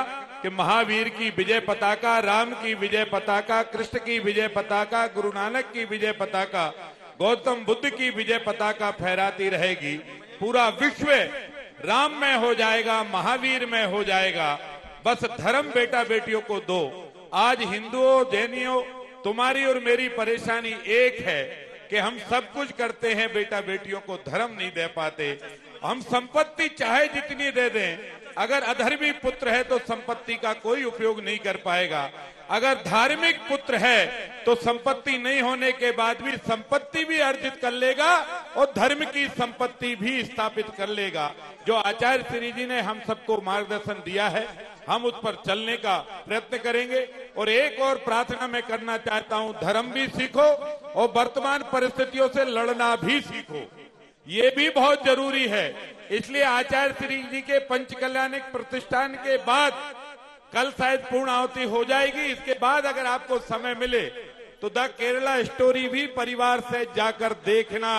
कि महावीर की विजय पताका, राम की विजय पताका, कृष्ण की विजय पताका, गुरु नानक की विजय पताका, गौतम बुद्ध की विजय पताका फहराती रहेगी। पूरा विश्व राम में हो जाएगा, महावीर में हो जाएगा। बस धर्म बेटा बेटियों को दो। आज हिंदुओं, जैनियों, तुम्हारी और मेरी परेशानी एक है कि हम सब कुछ करते हैं, बेटा बेटियों को धर्म नहीं दे पाते। हम संपत्ति चाहे जितनी दे दें, अगर अधर्मी पुत्र है तो संपत्ति का कोई उपयोग नहीं कर पाएगा। अगर धार्मिक पुत्र है तो संपत्ति नहीं होने के बाद भी संपत्ति भी अर्जित कर लेगा और धर्म की संपत्ति भी स्थापित कर लेगा। जो आचार्य श्री जी ने हम सबको मार्गदर्शन दिया है, हम उस पर चलने का प्रयत्न करेंगे। और एक और प्रार्थना मैं करना चाहता हूं, धर्म भी सीखो और वर्तमान परिस्थितियों से लड़ना भी सीखो, ये भी बहुत जरूरी है। इसलिए आचार्य श्री जी के पंच कल्याणिक प्रतिष्ठान के बाद कल शायद पूर्ण आहुति हो जाएगी। इसके बाद अगर आपको समय मिले तो द केरला स्टोरी भी परिवार से जाकर देखना,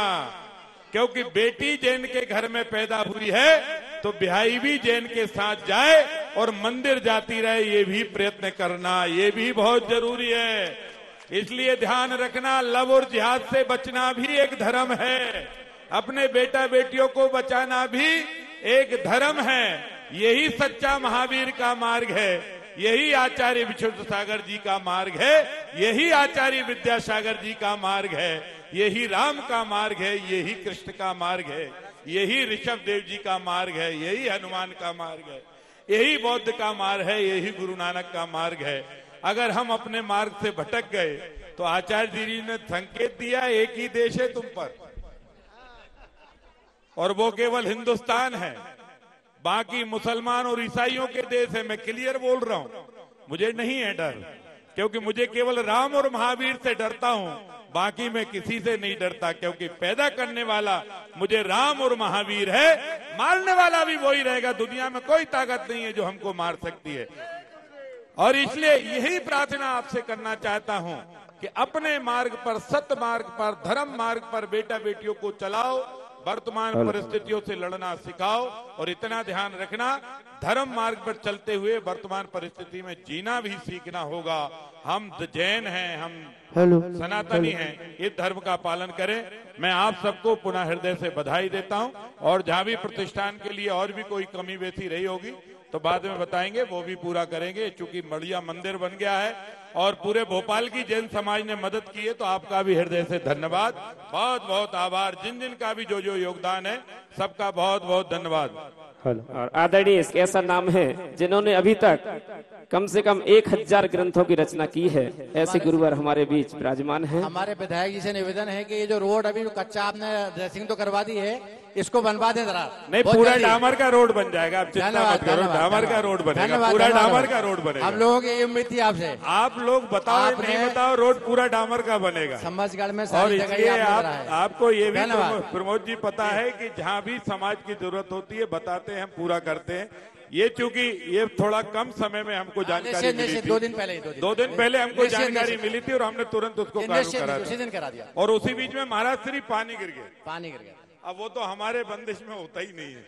क्योंकि बेटी जैन के घर में पैदा हुई है तो बिहाई भी जैन के साथ जाए और मंदिर जाती रहे, ये भी प्रयत्न करना, ये भी बहुत जरूरी है। इसलिए ध्यान रखना, लव और जिहाद से बचना भी एक धर्म है, अपने बेटा बेटियों को बचाना भी एक धर्म है। यही सच्चा महावीर का मार्ग है, यही आचार्य विशुद्ध सागर जी का मार्ग है, यही आचार्य विद्यासागर जी का मार्ग है, यही राम का मार्ग है, यही कृष्ण का मार्ग है, यही ऋषभ देव जी का मार्ग है, यही हनुमान का मार्ग है, यही बौद्ध का मार्ग है, यही गुरु नानक का मार्ग है। अगर हम अपने मार्ग से भटक गए तो आचार्य जी ने संकेत दिया, एक ही देश है तुम पर और वो केवल हिंदुस्तान है, बाकी मुसलमान और ईसाइयों के देश है। मैं क्लियर बोल रहा हूं, मुझे नहीं है डर, क्योंकि मुझे केवल राम और महावीर से डरता हूं, बाकी मैं किसी से नहीं डरता, क्योंकि पैदा करने वाला मुझे राम और महावीर है, मारने वाला भी वही रहेगा। दुनिया में कोई ताकत नहीं है जो हमको मार सकती है। और इसलिए यही प्रार्थना आपसे करना चाहता हूं कि अपने मार्ग पर, सत्य मार्ग पर, धर्म मार्ग पर बेटा बेटियों को चलाओ वर्तमान परिस्थितियों से लड़ना सिखाओ और इतना ध्यान रखना, धर्म मार्ग पर चलते हुए वर्तमान परिस्थिति में जीना भी सीखना होगा। हम जैन हैं, हम सनातनी हैं, इस धर्म का पालन करें। मैं आप सबको पुनः हृदय से बधाई देता हूं और जहां भी प्रतिष्ठान के लिए और भी कोई कमी बेसी रही होगी तो बाद में बताएंगे, वो भी पूरा करेंगे। चूंकि बढ़िया मंदिर बन गया है और पूरे भोपाल की जैन समाज ने मदद की है, तो आपका भी हृदय से धन्यवाद, बहुत बहुत आभार। जिन जिन का भी जो जो योगदान है, सबका बहुत बहुत धन्यवाद। और आदरणीय ऐसा नाम है जिन्होंने अभी तक कम से कम 1000 ग्रंथों की रचना की है, ऐसे गुरुवर हमारे बीच विराजमान हैं। हमारे विधायक जी से निवेदन है कि ये जो रोड अभी जो कच्चा आपने ड्रेसिंग तो करवा दी है, इसको बनवा दें जरा। नहीं, पूरा डामर का रोड बन जाएगा, आप चिंता मत करो, डामर का रोड बनेगा, पूरा डामर का रोड बनेगा। हम लोगों की ये उम्मीद थी आपसे। आप लोग बताओ, नहीं बताओ, रोड पूरा डामर का बनेगा समाजगढ़ में। और इसलिए आपको ये भी प्रमोद जी पता है कि जहाँ भी समाज की जरूरत होती है बताते हैं, हम पूरा करते हैं। ये चूंकि ये थोड़ा कम समय में हमको जानकारी मिली थी, 2 दिन पहले हमको जानकारी मिली थी और हमने तुरंत उसको करा दिया। और उसी बीच में महाराज श्री पानी गिर गया। अब वो तो हमारे बंदिश में होता ही नहीं है,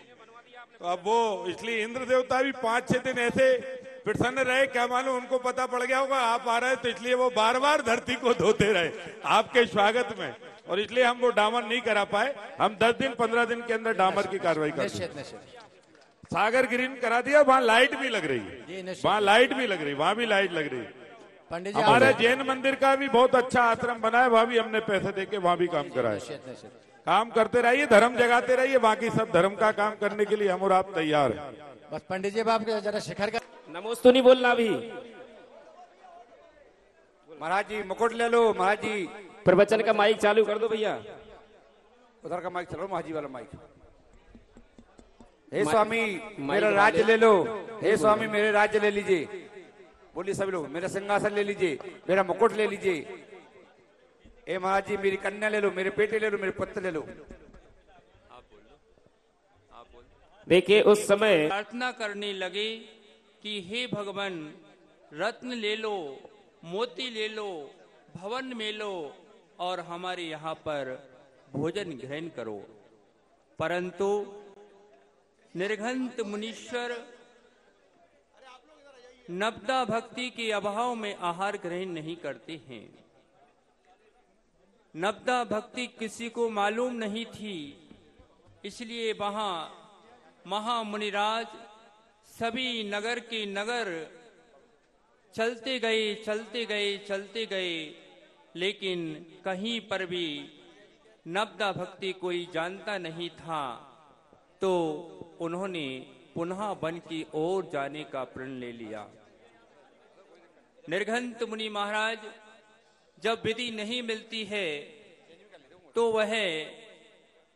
तो अब वो इसलिए इंद्र देवता भी 5-6 दिन ऐसे प्रसन्न रहे, क्या मालूम उनको पता पड़ गया होगा आप आ रहे, तो इसलिए वो बार बार धरती को धोते रहे आपके स्वागत में, और इसलिए हम वो डामर नहीं करा पाए। हम 10 दिन 15 दिन के अंदर डामर की कार्रवाई कर सागर ग्रीन करा दिया। वहाँ लाइट भी लग रही है, वहाँ लाइट भी लग रही, वहाँ भी लाइट लग रही है। पंडित जी, हमारे जैन मंदिर का भी बहुत अच्छा आश्रम बना है, वहाँ भी हमने पैसे देके वहाँ भी काम कराए। काम करते रहिए, धर्म जगाते रहिए, बाकी सब धर्म का काम करने के लिए हम और आप तैयार हैं। बस पंडित जी आप जरा शिखर का नमोस्तु तो नहीं बोलना भी। महाराज जी मुकुट ले लो, महाराज जी प्रवचन का माइक चालू कर दो भैया, उधर का माइक चलो, महाराज जी वाला माइक। हे स्वामी मेरा राज्य ले लो, हे स्वामी मेरे राज्य ले लीजिए, बोलिए सभी लोग, मेरा सिंहासन ले लीजिए, मेरा मुकुट ले लीजिए। ए महाराज जी मेरी कन्या ले लो, मेरे बेटे ले लो, मेरे पुत्र ले लो। देखिए उस समय प्रार्थना करने लगे कि हे भगवान रत्न ले लो, मोती ले लो, भवन में लो और हमारे यहाँ पर भोजन ग्रहण करो। परंतु निर्घंत मुनीश्वर नवदा भक्ति के अभाव में आहार ग्रहण नहीं करते हैं। नवदा भक्ति किसी को मालूम नहीं थी, इसलिए वहां महामुनिराज सभी नगर के नगर चलते गए, लेकिन कहीं पर भी नवदा भक्ति कोई जानता नहीं था। तो उन्होंने पुनः वन की ओर जाने का प्रण ले लिया। निर्घंत मुनि महाराज जब विधि नहीं मिलती है तो वह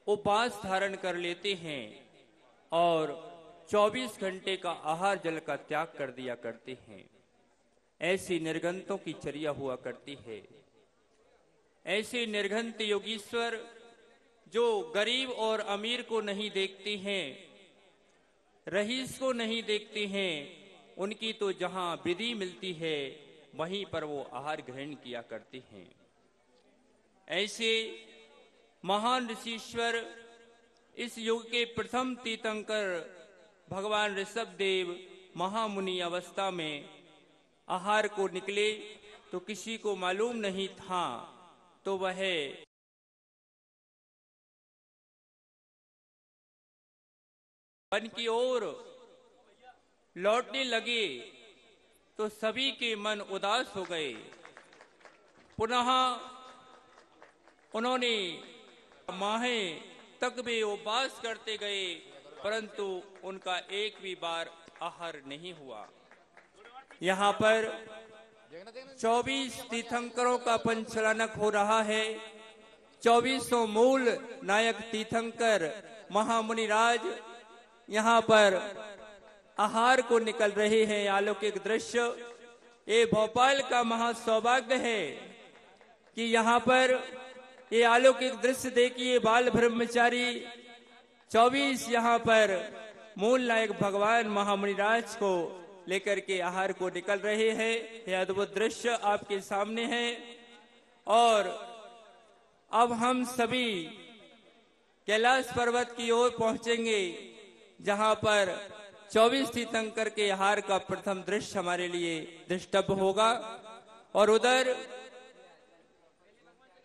उपवास धारण कर लेते हैं और 24 घंटे का आहार जल का त्याग कर दिया करते हैं। ऐसी निर्घंतों की चर्या हुआ करती है। ऐसे निर्घंत योगीश्वर जो गरीब और अमीर को नहीं देखते हैं, रईस को नहीं देखते हैं, उनकी तो जहां विधि मिलती है वहीं पर वो आहार ग्रहण किया करते हैं। ऐसे महान ऋषिश्वर इस युग के प्रथम तीर्थंकर भगवान ऋषभदेव महामुनि अवस्था में आहार को निकले तो किसी को मालूम नहीं था, तो वह वन की ओर लौटने लगे तो सभी के मन उदास हो गए। पुनः उन्होंने माहें तक भी उपवास करते गए, परंतु उनका एक भी बार आहार नहीं हुआ। यहाँ पर 24 तीर्थंकरों का पंचलानक हो रहा है। 2400 मूल नायक तीर्थंकर महामुनिराज यहाँ पर आहार को निकल रहे हैं। अलौकिक दृश्य, ये भोपाल का महासौभाग्य है कि यहाँ पर ये अलौकिक दृश्य देखिए। बाल ब्रह्मचारी 24 यहाँ पर मूल नायक भगवान महामुनिराज को लेकर के आहार को निकल रहे हैं। यह अद्भुत दृश्य आपके सामने है। और अब हम सभी कैलाश पर्वत की ओर पहुंचेंगे, जहां पर 24 तीर्थंकर के हार का प्रथम दृश्य हमारे लिए दृष्टव्य होगा। और उधर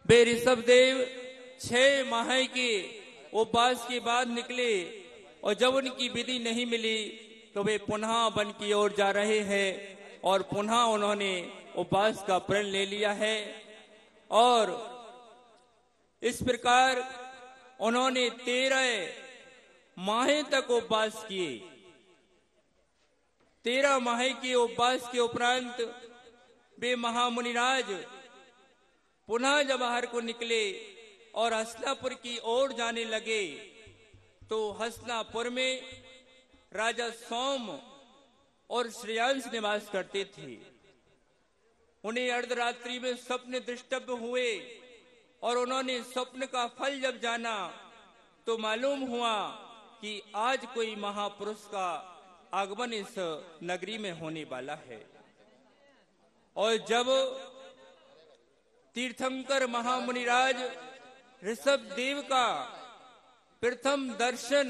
वे ऋषभदेव 6 माह के उपवास के बाद निकले, और जब उनकी विधि नहीं मिली तो वे पुनः वन की ओर जा रहे हैं, और पुनः उन्होंने उपवास का प्रण ले लिया है। और इस प्रकार उन्होंने 13 माह तक उपवास किए। 13 माह के उपवास के उपरांत वे महामुनिराज पुनः जब बाहर को निकले और हसनापुर की ओर जाने लगे, तो हसनापुर में राजा सोम और श्रेयांश निवास करते थे। उन्हें अर्धरात्रि में स्वप्न दृष्टव्य हुए, और उन्होंने स्वप्न का फल जब जाना तो मालूम हुआ कि आज कोई महापुरुष का आगमन इस नगरी में होने वाला है। और जब तीर्थंकर महामुनिराज ऋषभदेव का प्रथम दर्शन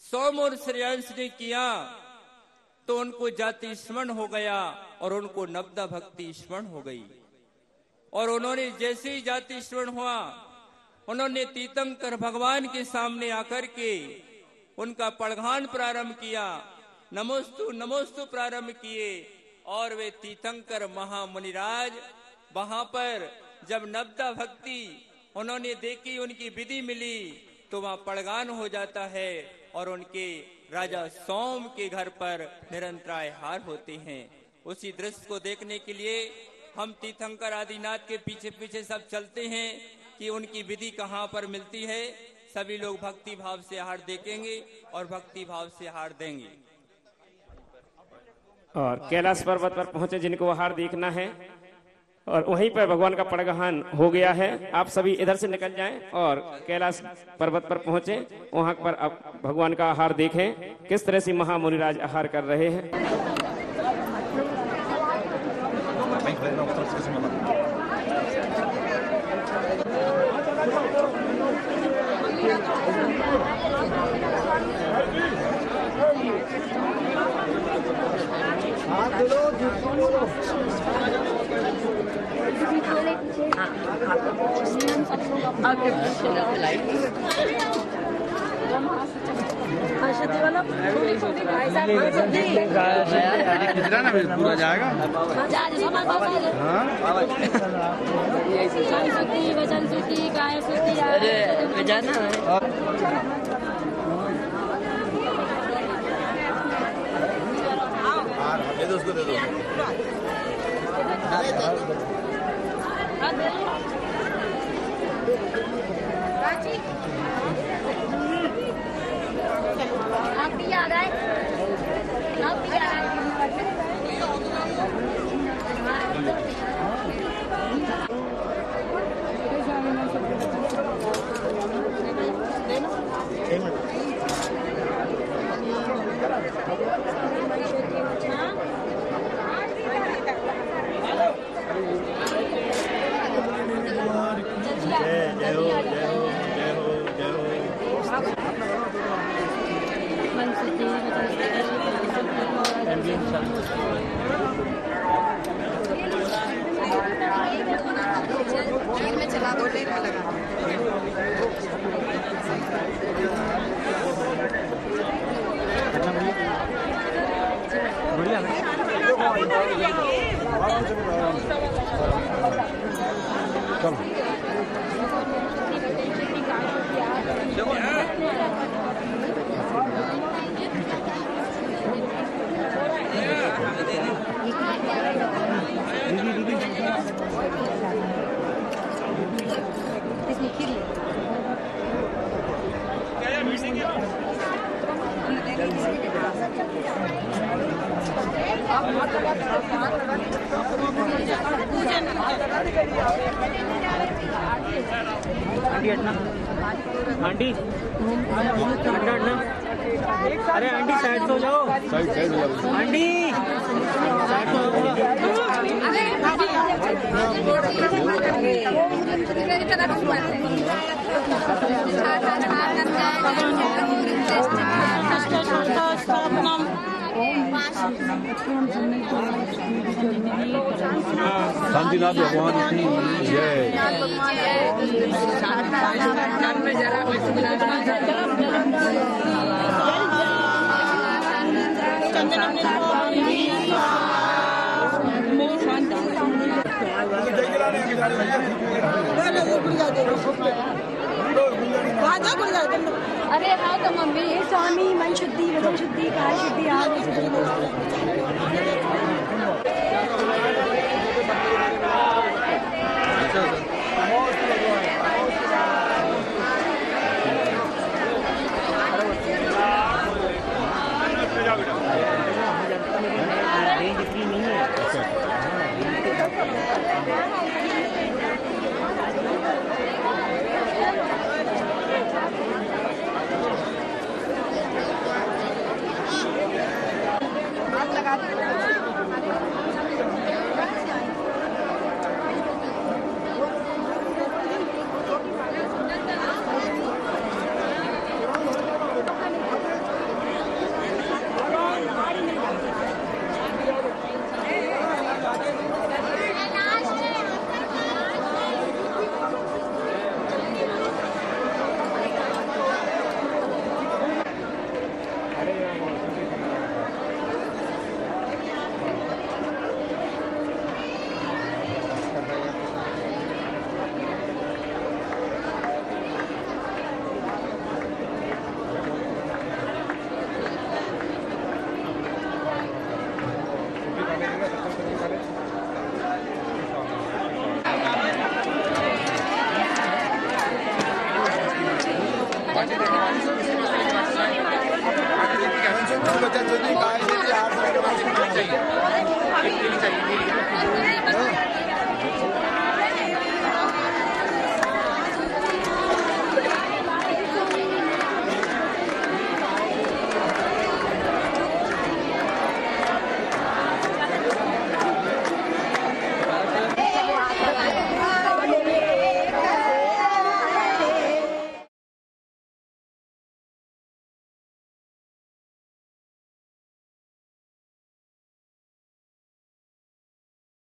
सोम और श्रेयांश ने किया, तो उनको जाति स्मरण हो गया और उनको नवदा भक्ति स्मरण हो गई। और उन्होंने जैसे ही जाति स्मरण हुआ, उन्होंने तीर्थंकर भगवान के सामने आकर के उनका पड़घान प्रारंभ किया, नमोस्तु नमोस्तु प्रारंभ किए। और वे तीर्थंकर महामुनिराज वहां पर जब नवदा भक्ति उन्होंने देखी, उनकी विधि मिली, तो वहां पड़गान हो जाता है, और उनके राजा सोम के घर पर निरंतराय हार होते हैं। उसी दृश्य को देखने के लिए हम तीर्थंकर आदिनाथ के पीछे पीछे सब चलते हैं कि उनकी विधि कहाँ पर मिलती है। सभी लोग भक्ति भाव से हार देखेंगे और भक्ति भाव से हार देंगे। और कैलाश पर्वत पर पहुंचे जिनको हार देखना है, और वहीं पर भगवान का पड़गहान हो गया है। आप सभी इधर से निकल जाएं और कैलाश पर्वत पर पहुंचे, वहां पर आप भगवान का आहार देखें, किस तरह से महामुनिराज आहार कर रहे हैं। कितना ना पूरा जाएगा। वचन सूती गाय सूती दे दो, उसको दे दो। आप भी आ रहा है, आप भी आ रहा है। चला दो आंटी अरे आंटी साइड हो जाओ, आंटी साइड हो जाओ। शांतिनाथ भगवान की जय। अरे हाँ तो मम्मी स्वामी मन शुद्धि वजन शुद्धि काल शुद्धि बच्चा